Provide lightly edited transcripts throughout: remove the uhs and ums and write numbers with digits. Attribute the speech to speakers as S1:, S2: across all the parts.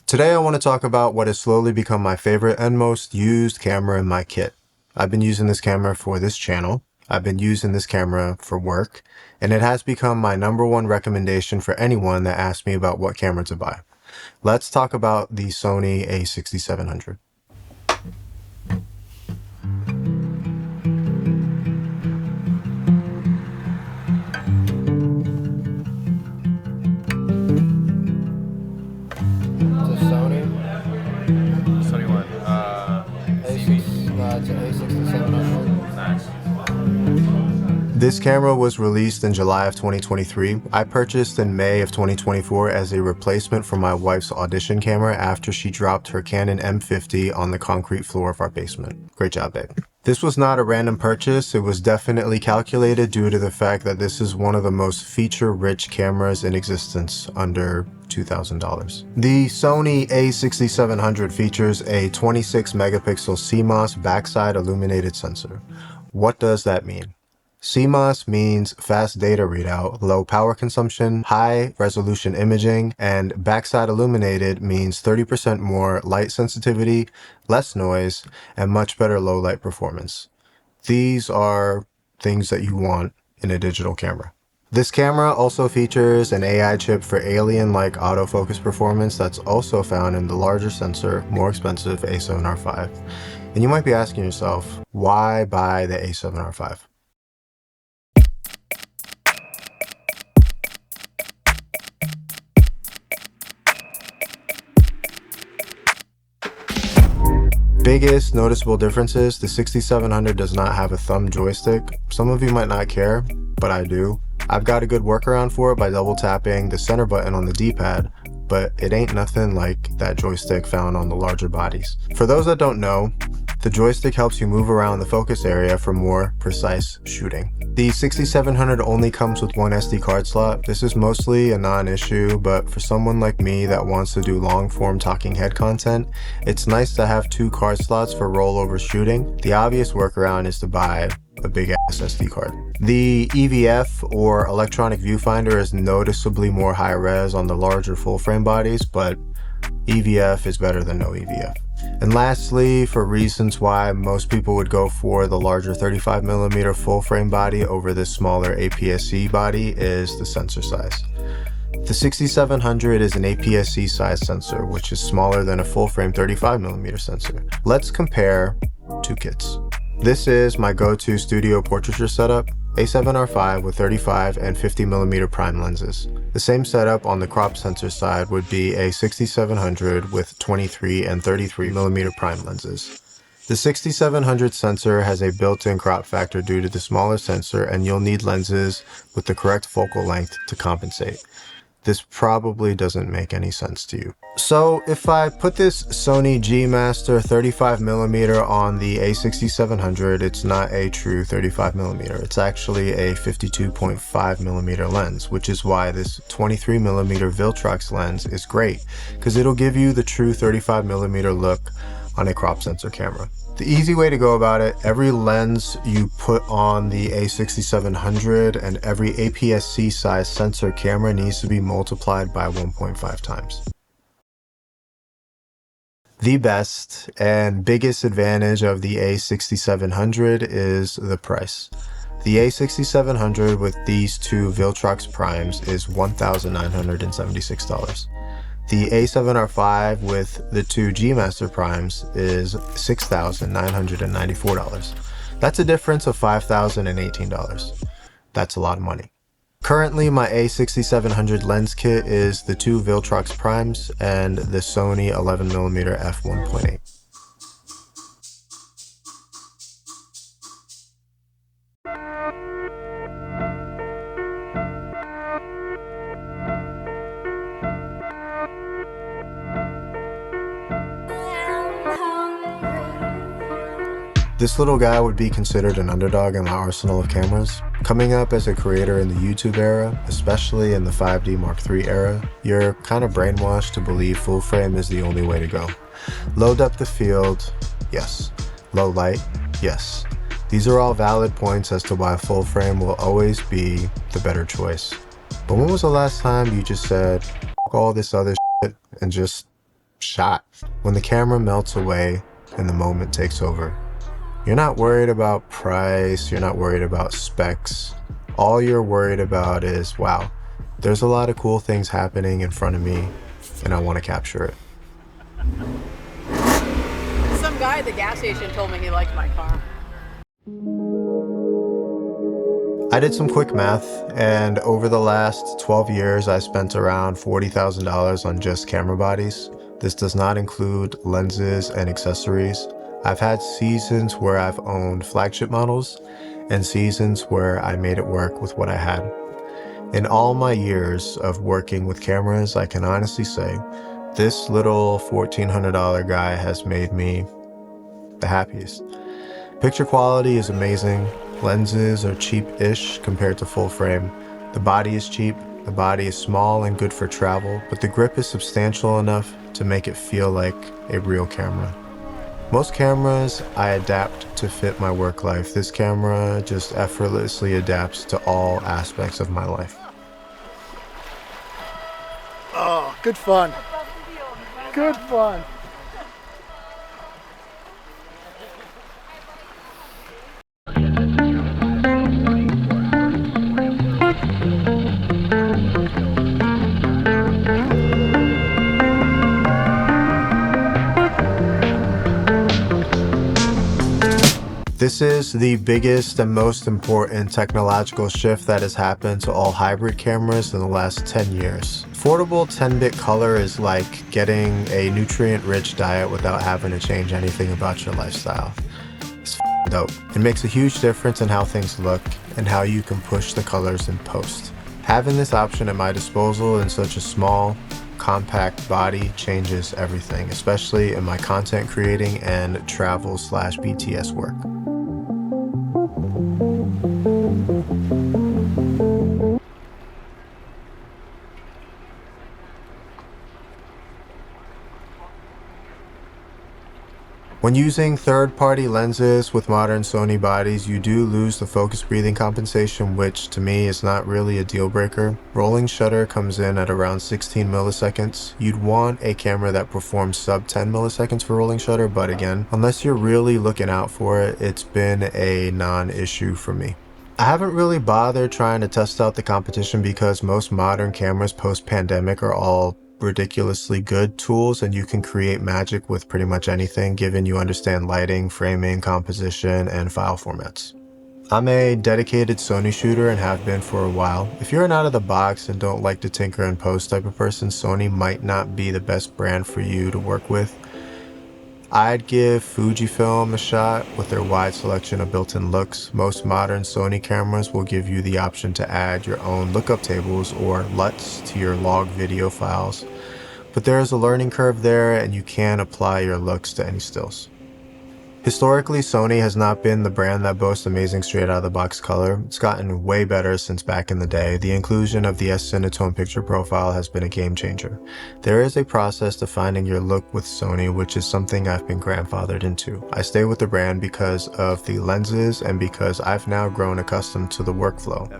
S1: Today I want to talk about what has slowly become my favorite and most used camera in my kit. I've been using this camera for this channel, I've been using this camera for work, and it has become my #1 recommendation for anyone that asks me about what camera to buy. Let's talk about the Sony A6700.
S2: Sony what?
S3: It's an A6700.
S2: Nice.
S1: This camera was released in July of 2023. I purchased in May of 2024 as a replacement for my wife's audition camera after she dropped her Canon M50 on the concrete floor of our basement. Great job, babe. This was not a random purchase. It was definitely calculated due to the fact that this is one of the most feature-rich cameras in existence under $2,000. The Sony A6700 features a 26 megapixel CMOS backside illuminated sensor. What does that mean? CMOS means fast data readout, low power consumption, high resolution imaging, and backside illuminated means 30% more light sensitivity, less noise, and much better low light performance. These are things that you want in a digital camera. This camera also features an AI chip for alien-like autofocus performance that's also found in the larger sensor, more expensive A7R5. And you might be asking yourself, why buy the A7R5? Biggest noticeable differences: the 6700 does not have a thumb joystick. Some of you might not care, but I do. I've got a good workaround for it by double tapping the center button on the D-pad, but it ain't nothing like that joystick found on the larger bodies. For those that don't know, the joystick helps you move around the focus area for more precise shooting. The 6700 only comes with one SD card slot. This is mostly a non-issue, but for someone like me that wants to do long-form talking head content, it's nice to have 2 card slots for rollover shooting. The obvious workaround is to buy a big ass SD card. The EVF, or electronic viewfinder, is noticeably more high res on the larger full frame bodies, but EVF is better than no EVF. And lastly, for reasons why most people would go for the larger 35mm full frame body over this smaller APS-C body, is the sensor size. The 6700 is an APS-C size sensor, which is smaller than a full frame 35mm sensor. Let's compare 2 kits. This is my go-to studio portraiture setup, A7R5 with 35 and 50mm prime lenses. The same setup on the crop sensor side would be a 6700 with 23 and 33mm prime lenses. The 6700 sensor has a built-in crop factor due to the smaller sensor, and you'll need lenses with the correct focal length to compensate. This probably doesn't make any sense to you. So if I put this Sony G Master 35mm on the A6700, it's not a true 35mm. It's actually a 52.5mm lens, which is why this 23mm viltrox lens is great, because it'll give you the true 35mm look on a crop sensor camera. The easy way to go about it: every lens you put on the A6700 and every APS-C size sensor camera needs to be multiplied by 1.5 times. The best and biggest advantage of the A6700 is the price. The A6700 with these 2 viltrox primes is $1,976. The A7R5 with the 2 G Master primes is $6,994. That's a difference of $5,018. That's a lot of money. Currently, my A6700 lens kit is the 2 viltrox primes and the Sony 11mm f1.8. This little guy would be considered an underdog in my arsenal of cameras. Coming up as a creator in the YouTube era, especially in the 5D Mark III era, you're kind of brainwashed to believe full frame is the only way to go. Low depth of field, yes. Low light, yes. These are all valid points as to why full frame will always be the better choice. But when was the last time you just said, "F all this other shit," and just shot. When the camera melts away and the moment takes over, you're not worried about price, you're not worried about specs. All you're worried about is, wow, there's a lot of cool things happening in front of me and I want to capture it.
S2: Some guy at the gas station told me he liked my car.
S1: I did some quick math, and over the last 12 years, I spent around $40,000 on just camera bodies. This does not include lenses and accessories. I've had seasons where I've owned flagship models and seasons where I made it work with what I had. In all my years of working with cameras, I can honestly say this little $1,400 guy has made me the happiest. Picture quality is amazing. Lenses are cheap-ish compared to full frame. The body is cheap, the body is small and good for travel, but the grip is substantial enough to make it feel like a real camera. Most cameras I adapt to fit my work life. This camera just effortlessly adapts to all aspects of my life.
S3: Oh, good fun. Good fun.
S1: This is the biggest and most important technological shift that has happened to all hybrid cameras in the last 10 years. Affordable 10-bit color is like getting a nutrient-rich diet without having to change anything about your lifestyle. It's dope. It makes a huge difference in how things look and how you can push the colors in post. Having this option at my disposal in such a small, compact body changes everything, especially in my content creating and travel/BTS work. When using third-party lenses with modern Sony bodies, you do lose the focus breathing compensation, which to me is not really a deal breaker. Rolling shutter comes in at around 16 milliseconds. You'd want a camera that performs sub 10 milliseconds for rolling shutter, but again, unless you're really looking out for it, it's been a non-issue for me. I haven't really bothered trying to test out the competition because most modern cameras post-pandemic are all ridiculously good tools and you can create magic with pretty much anything given you understand lighting, framing, composition, and file formats. I'm a dedicated Sony shooter and have been for a while. If you're an out of the box and don't like to tinker and post type of person, Sony might not be the best brand for you to work with. I'd give Fujifilm a shot with their wide selection of built-in looks. Most modern Sony cameras will give you the option to add your own lookup tables or LUTs to your log video files. But there is a learning curve there and you can apply your looks to any stills. Historically, Sony has not been the brand that boasts amazing straight-out-of-the-box color. It's gotten way better since back in the day. The inclusion of the S-Cinetone picture profile has been a game changer. There is a process to finding your look with Sony, which is something I've been grandfathered into. I stay with the brand because of the lenses and because I've now grown accustomed to the workflow.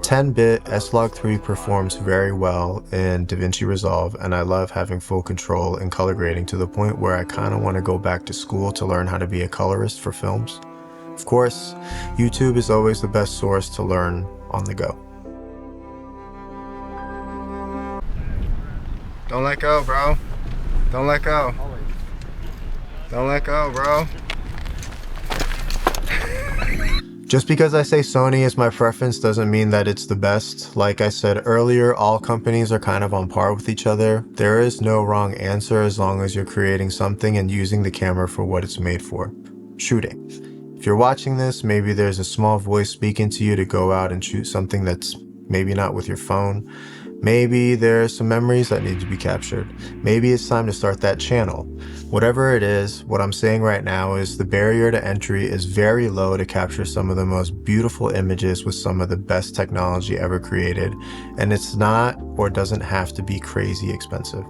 S1: 10-bit S-Log3 performs very well in DaVinci Resolve, and I love having full control in color grading to the point where I kind of want to go back to school to learn how to be a colorist for films. Of course, YouTube is always the best source to learn on the go. Don't let go, bro. Don't let go. Don't let go, bro. Just because I say Sony is my preference doesn't mean that it's the best. Like I said earlier, all companies are kind of on par with each other. There is no wrong answer as long as you're creating something and using the camera for what it's made for, shooting. If you're watching this, maybe there's a small voice speaking to you to go out and shoot something that's maybe not with your phone. Maybe there's some memories that need to be captured. Maybe it's time to start that channel. Whatever it is, what I'm saying right now is the barrier to entry is very low to capture some of the most beautiful images with some of the best technology ever created, and it's not or doesn't have to be crazy expensive.